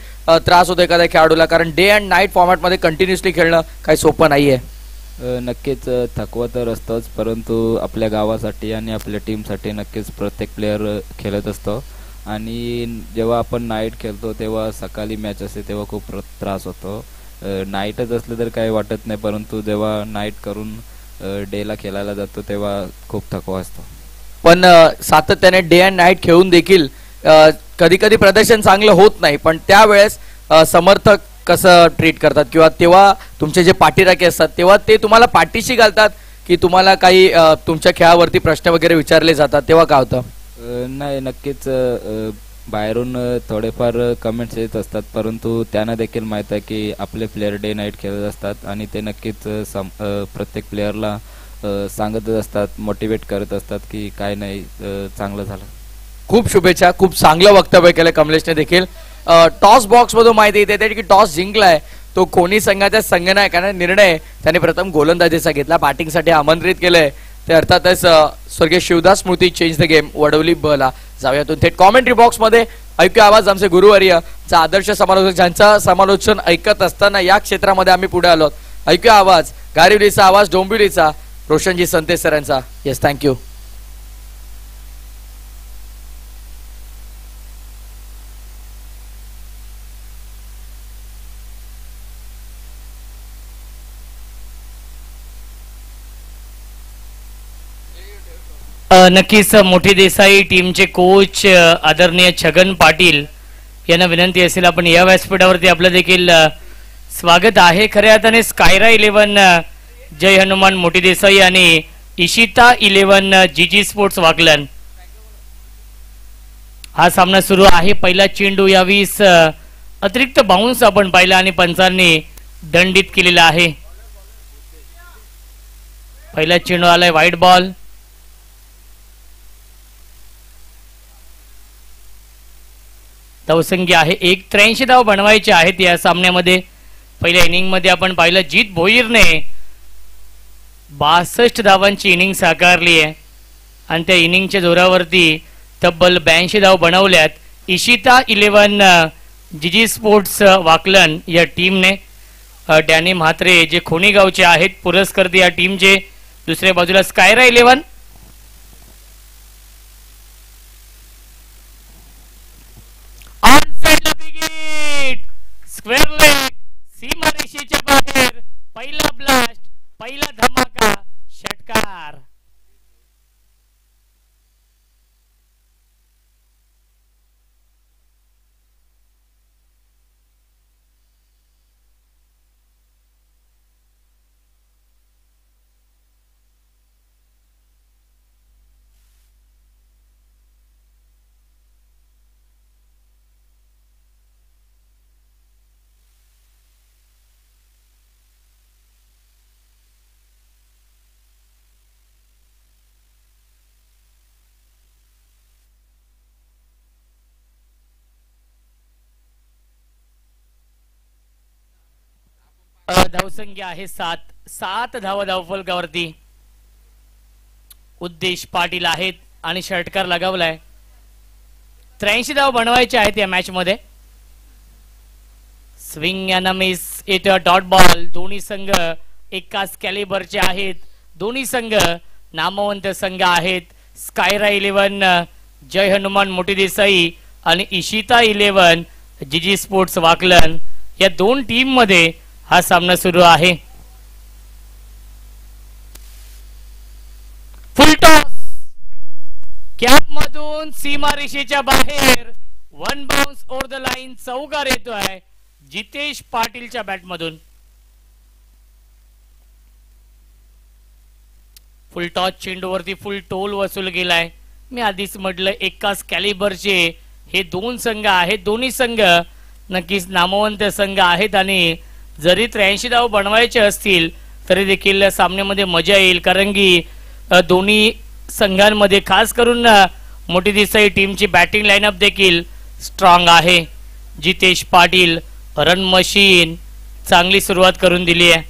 त्रास होतो एखाद्या खेळाडूला? कारण डे अँड नाईट फॉर्मॅटमध्ये कंटिन्युअसली खेळणं काही सोपं नाहीये. नक्कीच थकवा तर असतोच, परंतु आपल्या गावासाठी आणि आपल्या टीमसाठी नक्कीच प्रत्येक प्लेअर खेळत असतो. आणि जेव्हा आपण नाईट खेळतो तेव्हा सकाळी मॅच असते तेव्हा खूप त्रास होतो. नाईटच असलं तर काही वाटत नाही, परंतु जेव्हा नाईट करून डेला खेळायला जातो तेव्हा खूप थकवा असतो. पण सातत्याने डे अँड नाईट खेळून देखील कधी कधी प्रदर्शन चांगलं होत नाही, पण त्यावेळेस समर्थक कसं ट्रीट करतात किंवा तेव्हा तुमचे जे पाठीराखे असतात तेव्हा ते तुम्हाला पाठीशी घालतात की तुम्हाला काही तुमच्या खेळावरती प्रश्न वगैरे विचारले जातात, तेव्हा काय होतं? नाही, नक्कीच बाहेरून थोडेफार कमेंट्स येत असतात, परंतु त्यांना देखील माहीत आहे की आपले प्लेअर डे नाईट खेळत असतात आणि ते नक्कीच प्रत्येक प्लेअरला सांगत असतात, मोटिवेट करत असतात की काय नाही, चांगलं झालं. खूप शुभेच्छा, खूप चांगलं वक्तव्य केलं कमलेशने देखील. टॉस बॉक्स मधून माहिती येते की टॉस जिंकलाय तो कोणी संघाच्या संघनायकाने निर्णय त्यांनी प्रथम गोलंदाजीचा घेतला, बॅटिंगसाठी आमंत्रित केलंय. ते अर्थातच स्वर्गीय शिवदास स्मृती चेंज द गेम वडवली बला. जाऊयातून थेट कॉमेंट्री बॉक्स मध्ये ऐकूया आवाज आमचे गुरुवर्य चा आदर्श समालोचक, ज्यांचा समालोचन ऐकत असताना या क्षेत्रामध्ये आम्ही पुढे आलो. ऐकूया आवाज गारिवलीचा, आवाज डोंबिवलीचा, रोशनजी संतेश सरांचा. Yes, thank you. नक्कीच मोठी देसाई टीमचे कोच आदरणीय छगन पाटील यांना विनंती असेल आपण या व्यासपीठावरती आपलं देखील स्वागत आहे. खऱ्या अर्थाने स्कायरा 11 जय हनुमान मोठी देसाई आणि इशिता 11 जीजी स्पोर्ट्स वाकलन हा सामना सुरू आहे. पहिला चेंडू यावीस अतिरिक्त बाउन्स आपण पाहिला आणि पंचांनी दंडित केलेला आहे. पहिला चेंडू आलाय व्हाईट बॉल. धावसंख्या आहे 183 धाव बनवायचे आहेत या सामन्यामध्ये. पहिल्या इनिंग मध्ये आपण पाहिलं जीत भोईरने 62 धावांची इनिंग साकारली आहे आणि त्या इनिंगच्या जोरावरती तब्बल 82 धाव बनवल्यात इशिता 11 जीजी स्पोर्ट्स वाकलन या टीमने. डॅनी म्हात्रे जे खोनी गावचे आहेत पुरस्कर्ते या टीमचे. दुसऱ्या बाजूला स्कायरा 11 स्क्वेअर लेग सीमा रेषेच्या बाहेर. पहिला ब्लास्ट, पहिला धमाका, षटकार. धावसंख्या आहे 7 धावा धावफलकावरती. उद्देश पाटील आहेत आणि षटकार लगावलाय. 83 धाव बनवायचे आहेत या मॅच मध्ये. स्विंग अँड मिस येतो डॉट बॉल. दोन्ही संघ एकाच कॅलिबरचे आहेत. दोन्ही संघ नामवंत संघ आहेत. स्कायरा 11 जय हनुमान मोठी देसाई आणि इशिता 11 जीजी स्पोर्ट्स वाकलन या दोन टीम मध्ये हा सामना सुरू आहे. फुल टॉस कॅप मधून सीमा रेषेच्या बाहेर. 1 बाउन्स ओव्हर द लाईन. चौकार येतोय जितेश पाटीलच्या बॅट मधून. फुल टॉस चेंडूवरती फुल टोल वसूल केलाय. मी आधीच म्हटलं एकाच कॅलिबरचे हे दोन संघ आहेत. दोन्ही संघ नक्कीच नामवंत संघ आहेत आणि जरी 83 धाव बनवायचे असतील तरी देखील सामन्यामध्ये मजा येईल. कारण की दोन्ही संघांमध्ये खास करून मोठी देसाई टीमची बॅटिंग लाईनअप देखील स्ट्रॉंग आहे. जितेश पाटील रन मशीन चांगली सुरुवात करून दिली आहे.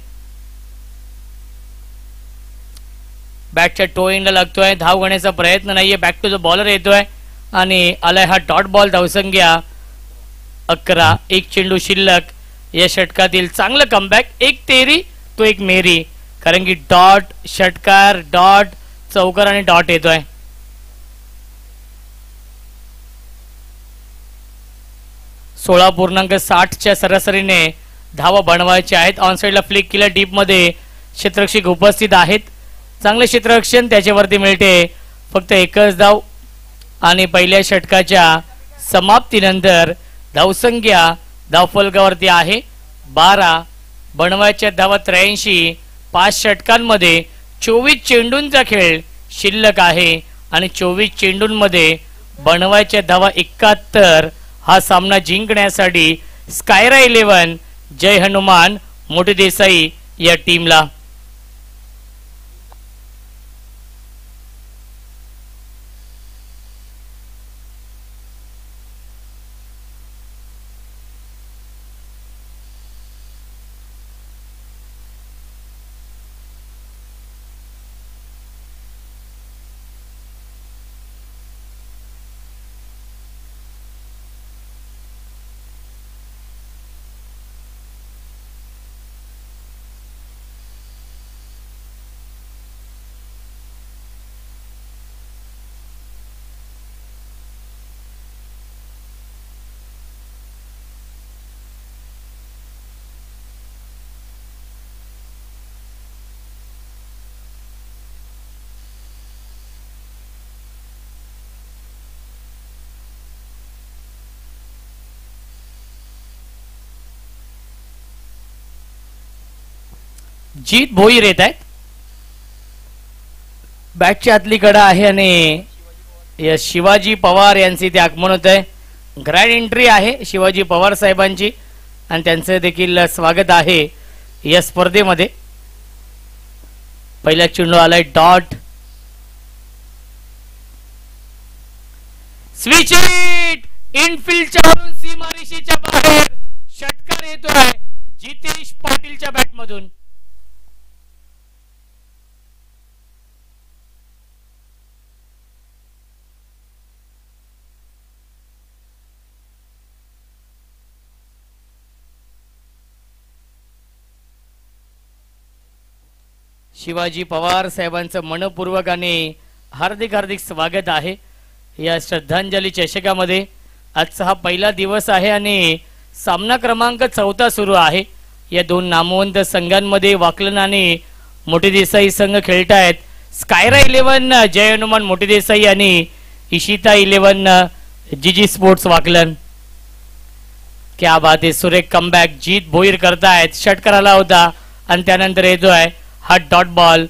बॅटच्या टो एंडला लागतोय. धाव घेण्याचा प्रयत्न नाहीये. बॅक टू द बॉलर येतोय आणि आलाय हा डॉट बॉल. धावसंख्या 11. एक चेंडू शिल्लक. या षटकातील चांगलं कमबॅक. एक तेरी तो एक मेरी. कारण की डॉट षटकार डॉट चौकार आणि डॉट येतोय. .60 सरासरीने धावा बनवायच्या आहेत. ऑन साइडला फ्लिक केला. डीप मध्ये क्षेत्ररक्षक उपस्थित आहेत. चांगले क्षेत्ररक्षण त्याच्यावरती मिळते. फक्त एकच धाव आणि पहिल्या षटकाच्या समाप्तीनंतर धावसंख्या धावफलकावरती आहे 12. बनवायच्या धावा 83. 5 षटकांमध्ये 24 चेंडूंचा खेळ शिल्लक आहे आणि 24 चेंडूंमध्ये बनवायच्या धावा 71. हा सामना जिंकण्यासाठी स्कायरा 11 जय हनुमान मोठी देसाई या टीमला. जीत भोईर येत आहेत. बॅटची आतली कडा आहे आणि या शिवाजी पवार यांचे ते आगमन होत आहे. ग्रँड एंट्री आहे शिवाजी पवार साहेबांची आणि त्यांचं देखील स्वागत आहे या स्पर्धेमध्ये. पहिला चेंडू आलाय डॉट. स्विच हिट इनफिल्डच्या वरून सीमारेषेच्या बाहेर षटकार येतोय जितेश पाटीलच्या बॅटमधून. शिवाजी पवार साहेबांचं मनपूर्वक आणि हार्दिक हार्दिक स्वागत आहे या श्रद्धांजली चषकामध्ये. आजचा हा पहिला दिवस आहे आणि सामना क्रमांक 14 सुरू आहे. या दोन नामवंत संघांमध्ये वाकलन आणि मोठी देसाई संघ खेळतायत. स्कायरा 11 जय हनुमान मोठी देसाई आणि इशिता 11 जीजी स्पोर्ट्स वाकलन. क्या बात आहे. सुरेख कमबॅक जीत भोईर करतायत. षटकार आला होता आणि त्यानंतर येतोय हा डॉट बॉल.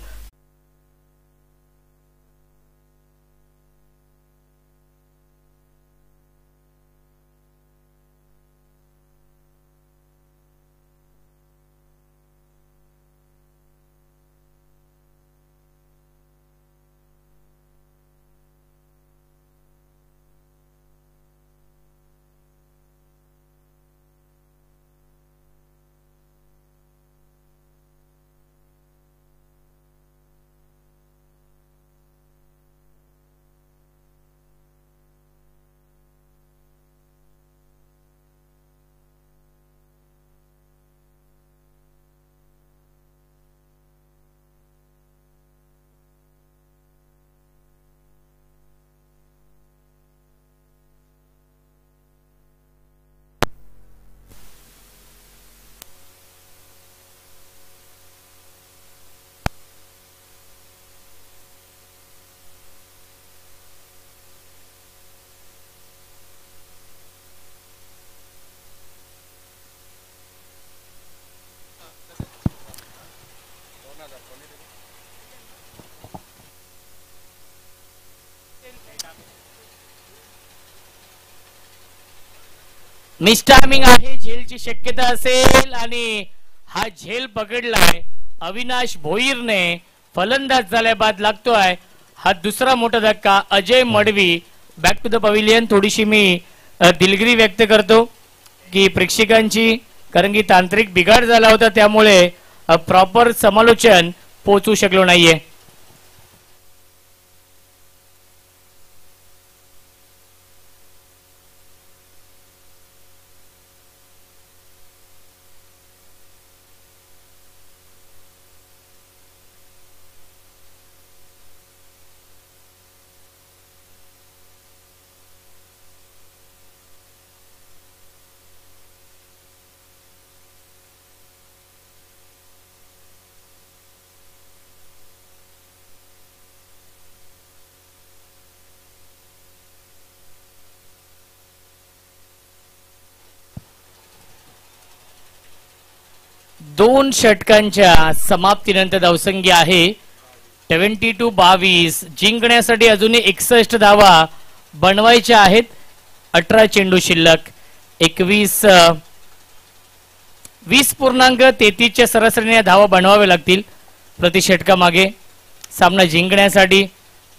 मिसटायमिंग आहे. झेलची शक्यता असेल आणि हा झेल पकडलाय अविनाश भोईरने. फलंदाज झाल्या बाद लागतोय हा दुसरा मोठा धक्का. Ajay Madvi back to the pavilion. थोडीशी मी दिलगिरी व्यक्त करतो की प्रेक्षकांची, कारण की तांत्रिक बिघाड झाला होता त्यामुळे प्रॉपर समालोचन पोहोचू शकलो नाहीये. दोन षटकांच्या समाप्तीनंतर धावसंख्या आहे 22-22. जिंकण्यासाठी अजूनही 61 धावा बनवायच्या आहेत. 18 चेंडू शिल्लक. 20.33च्या सरासरीने धावा बनवाव्या लागतील प्रति षटकामागे. सामना जिंकण्यासाठी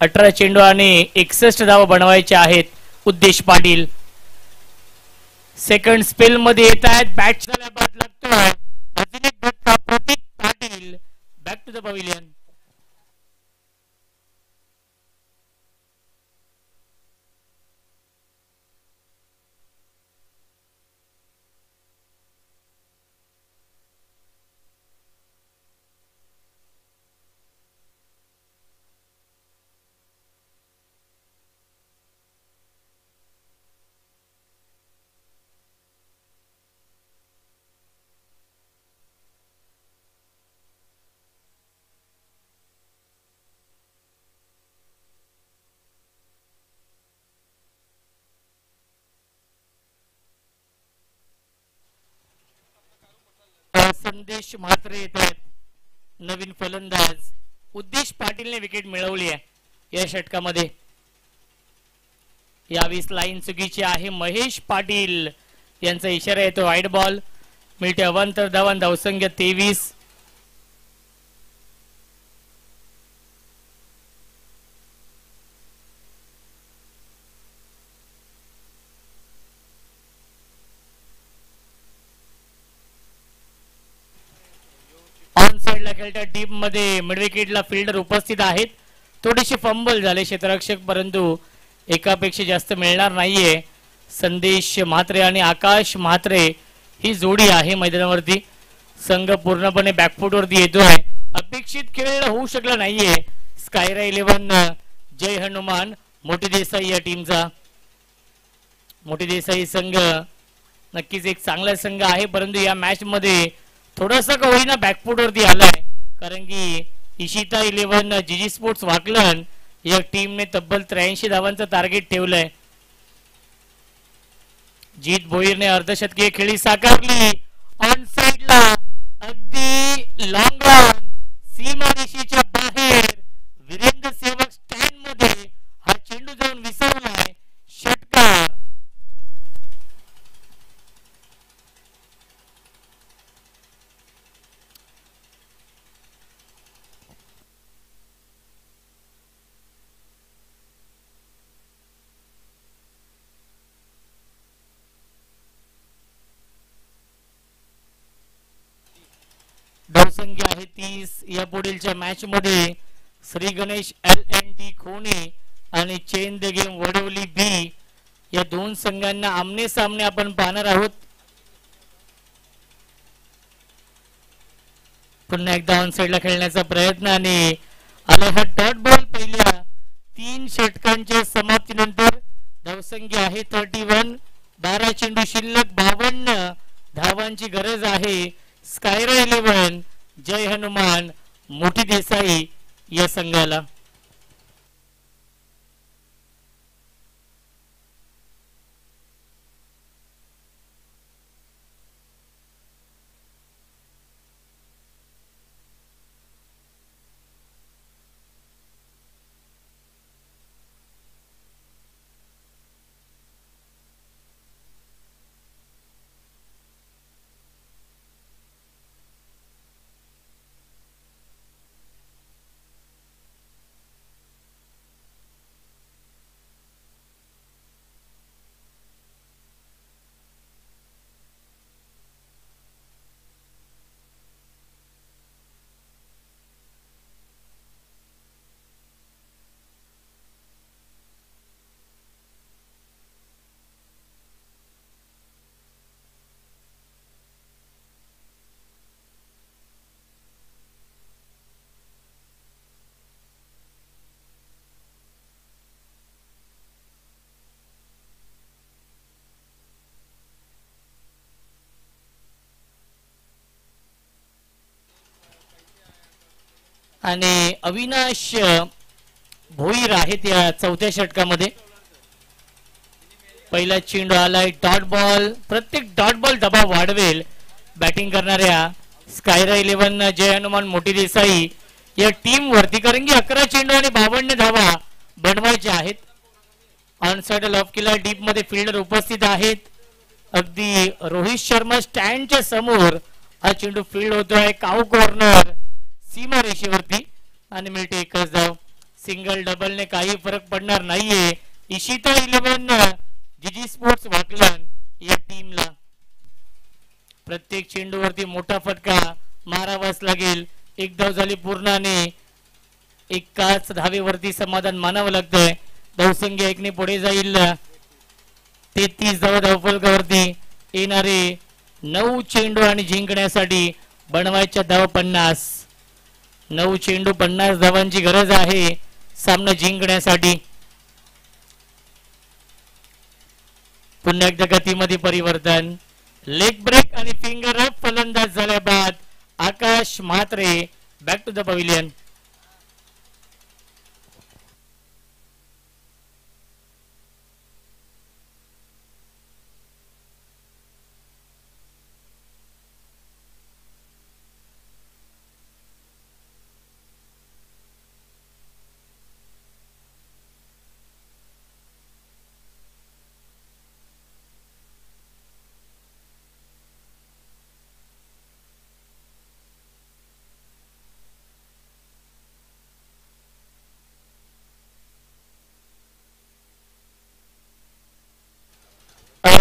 18 चेंडू आणि 61 धावा बनवायच्या आहेत. उद्देश पाटील सेकंड स्पेल मध्ये येत आहेत. बॅट झाल्या बाद लागतोय अजून एक धक्का. Pratik Patil back to the pavilion. Sandesh Mhatre येत आहेत. नवीन फलंदाज उद्देश पाटीलने विकेट मिळवली आहे या षटकामध्ये. 22 लाईन चुकीची आहे. महेश पाटील यांचा इशारा येतो वाईड बॉल. मिळते अवांतर धावा. धावसंख्या 23. ऑन साइडला खेळत्या डीप मध्ये मिड विकेटला फिल्डर उपस्थित आहेत. थोडेसे फंबल झाले क्षेत्ररक्षक, परंतु एकापेक्षा जास्त मिळणार नाहीये. संदेश म्हात्रे आणि आकाश म्हात्रे ही जोडी आहे मैदानावरती. संघ पूर्णपणे बॅकफुटवरती येतोय. अपेक्षित खेळ होऊ शकला नाहीये. स्कायरा 11 जय हनुमान मोठी देसाई या टीमचा. मोठी देसाई संघ नक्कीच एक चांगला संघ आहे, परंतु या मॅच मध्ये थोडासा का होईना बॅकफुटवरती आलाय, कारण की इशिता 11 जीजी स्पोर्ट्स वाकलन या टीमने तब्बल 83 धावांचं टार्गेट ठेवलंय. जीत भोईरने अर्धशतकीय खेळी साकारली. ऑन साइडला अगदी लॉंग रन सीमारेषेच्या बाहेर वीरेंद्र सेवक स्टँड मध्ये हा चेंडू जाऊन विसरलाय. षटकार. धावसंख्या आहे 30. या पुढीलच्या मॅच मध्ये श्री गणेश LNT खोणे आणि चेन द गेम वडवली बी या दोन संघांना आमने सामने आपण पाहणार आहोत. पुन्हा एकदा ऑन साइडला खेळण्याचा प्रयत्न आणि आला हा डॉट बॉल. पहिल्या 3 षटकांच्या समाप्तीनंतर धावसंख्या आहे 31. 12 चेंडू शिल्लक. 52 धावांची गरज आहे स्कायरा 11 जय हनुमान मोठी देसाई या संघाला. आणि अविनाश भोईर आहेत या चौथ्या षटकामध्ये. पहिला चेंडू आलाय डॉट बॉल. प्रत्येक डॉट बॉल दबाव वाढवेल बॅटिंग करणाऱ्या स्कायरा 11 जय हनुमान मोठी देसाई या टीम वरती, कारण की 11 चेंडू आणि 52 धावा बनवायच्या आहेत. ऑन साइड ऑफ केला डीप मध्ये फिल्डर उपस्थित आहेत. अगदी रोहित शर्मा स्टँडच्या समोर हा चेंडू फील्ड होतोय. काऊ कॉर्नर सीमा रेषेवरती आणि मिळते एकच धाव. सिंगल डबलने काही फरक पडणार नाहीये इशिता 11 जीजी स्पोर्ट्स वाकलन या टीमला. प्रत्येक चेंडूवरती मोठा फटका मारावाच लागेल. एक धाव झाली पूर्ण आणि एकाच धावेवरती समाधान मानावं लागतंय. धावसंख्या 1 ने पुढे जाईल. 33 धावा धावफलकावरती. येणारे 9 चेंडू आणि जिंकण्यासाठी बनवायच्या धावा 50. 9 चेंडू 50 धावांची गरज आहे सामना जिंकण्यासाठी. पुन्हा एकदा गतीमध्ये परिवर्तन. लेग ब्रेक आणि फिंगर अप फलंदाज झाल्या बाद Akash Mhatre back to the pavilion.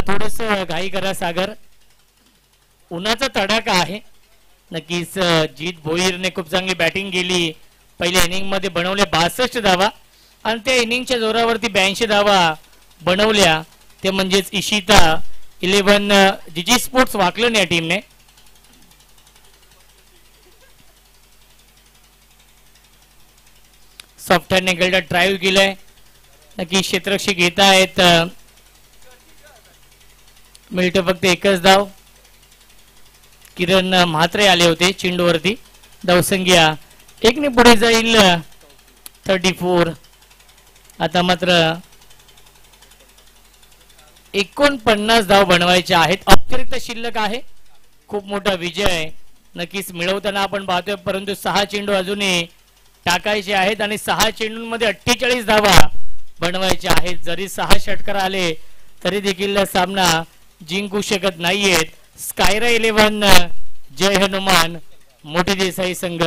थोडस घाई करा सागर, उन्हाचा तडाखा आहे. नक्कीच जीत भोईरने खूप चांगली बॅटिंग केली. पहिल्या इनिंग मध्ये बनवले 62 धावा आणि त्या इनिंगच्या जोरावरती 82 धावा बनवल्या. ते म्हणजेच इशिता 11 जीजी स्पोर्ट्स वाकलन या टीमने. सॉफ्ट हँड नेगलला ड्राईव्ह केलाय. नक्की क्षेत्ररक्षक घेत आहेत. मिळतो फक्त एकच धाव. किरण म्हात्रे आले होते चेंडूवरती. धावसंख्या एकने पुढे जाईल 34. आता मात्र 49 धाव बनवायचे आहेत. अतिरिक्त शिल्लक आहे. खूप मोठा विजय नक्कीच मिळवताना आपण पाहतोय, परंतु 6 चेंडू अजूनही टाकायचे आहेत आणि 6 चेंडूंमध्ये 48 धावा बनवायच्या आहेत. जरी 6 षटकार आले तरी देखील सामना जिंकू शकत नाहीयेत. स्कायरा 11 जय हनुमान मोठी देसाई संघ.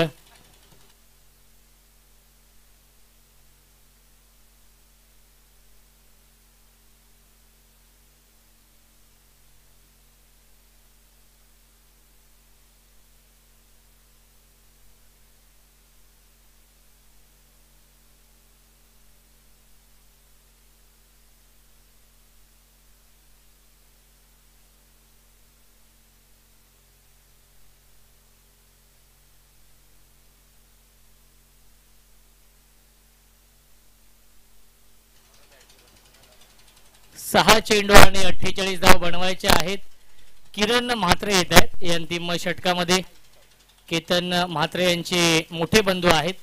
सहा चेंडू आणि 48 धाव बनवायचे आहेत. किरण म्हात्रे येत आहेत या अंतिम षटकामध्ये. केतन म्हात्रे यांचे मोठे बंधू आहेत.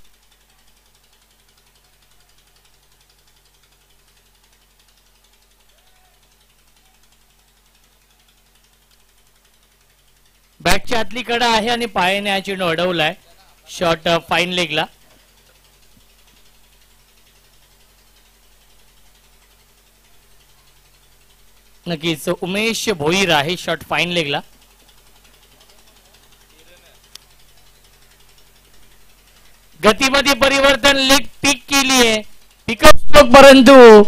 बॅटची आतली कडा आहे आणि पायाने हा चेंडू अडवलाय. Shot fine लेगला. नक्कीच उमेश भोईर आहे शॉट फाईन लेगला. गतीमध्ये परिवर्तन, लेग पिक केली आहे, पिकअप स्ट्रोक, परंतु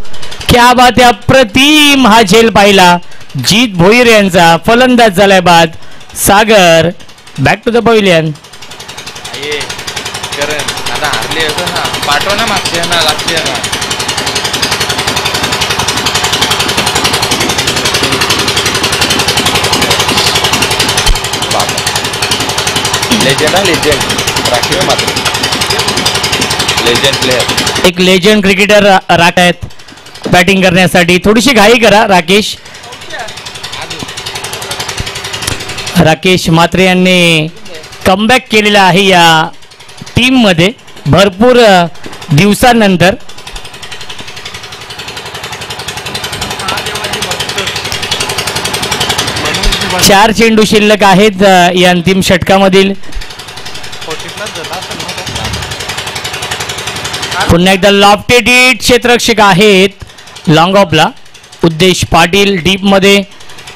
क्या बात है, अप्रतिम हा झेल पाहिला जीत भोईर यांचा. फलंदाज झालाय बाद. सागर बॅक टू द पवेलियन. आता हारले होतो ना, पाठवा ना मागच्या ना लागते ना. लेजेंड लेजेंड राखीव मात्र लेजेंड प्लेयर. एक लेजेंड क्रिकेटर राहत आहेत बॅटिंग करण्यासाठी. थोडीशी घाई करा राकेश. राकेश म्हात्रे यांनी कमबॅक केलेला आहे या टीम मध्ये भरपूर दिवसांनंतर. चार चेंडू शिल्लक आहेत या अंतिम षटकामधील. पुन्हा एकदा लॉफ्टेड हिट. क्षेत्ररक्षक आहेत लॉंग ऑफला उद्देश पाटील. डीप मध्ये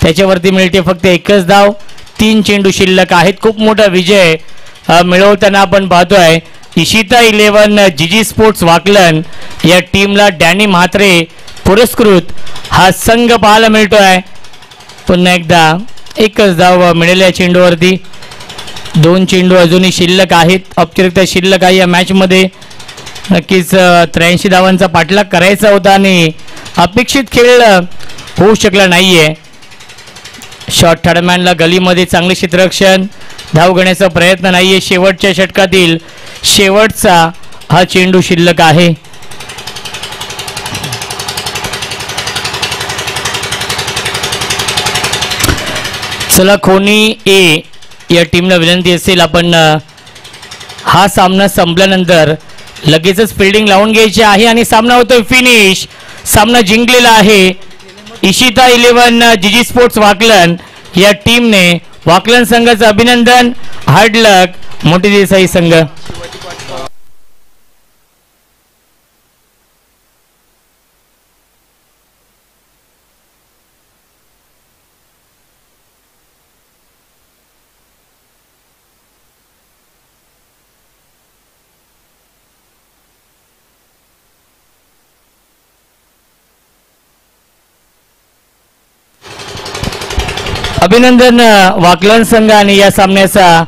त्याच्यावरती मिळते फक्त एकच धाव. 3 चेंडू शिल्लक आहेत. खूप मोठा विजय मिळवताना आपण पाहतोय. इशिता 11 जीजी स्पोर्ट्स वाकलन या टीमला डॅनी म्हात्रे पुरस्कृत हा संघ पाहायला मिळतोय. पुन्हा एकदा एकच धाव मिळाल्या चेंडूवरती. 2 चेंडू अजूनही शिल्लक आहेत. अतिरिक्त शिल्लक आहे या मॅच मध्ये. नक्कीच 83 धावांचा पाठलाग करायचा होता आणि अपेक्षित खेळ होऊ शकला नाहीये. शॉट थर्डमॅनला गलीमध्ये चांगले क्षेत्ररक्षण. धाव घेण्याचा प्रयत्न नाहीये. शेवटच्या षटकातील शेवटचा हा चेंडू शिल्लक आहे. चला खोनी ए या टीमला विनंती असेल आपण हा सामना संपल्यानंतर लगेचच फिल्डिंग लावून घ्यायची आहे आणि सामना होतोय फिनिश. सामना जिंकलेला आहे इशिता 11 जीजी स्पोर्ट्स वाकलन या टीमने. वाकलन संघाचं अभिनंदन. हार्ड लक मोठी देसाई संघ. अभिनंदन वाकलन संघ आणि या सामन्याचा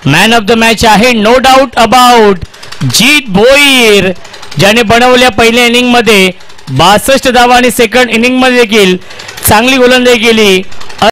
मॅन ऑफ द मॅच आहे नो डाऊट अबाउट जीत भोईर, ज्याने बनवल्या पहिल्या इनिंग मध्ये 62 धावा आणि सेकंड इनिंग मध्ये देखील चांगली गोलंदाजी केली.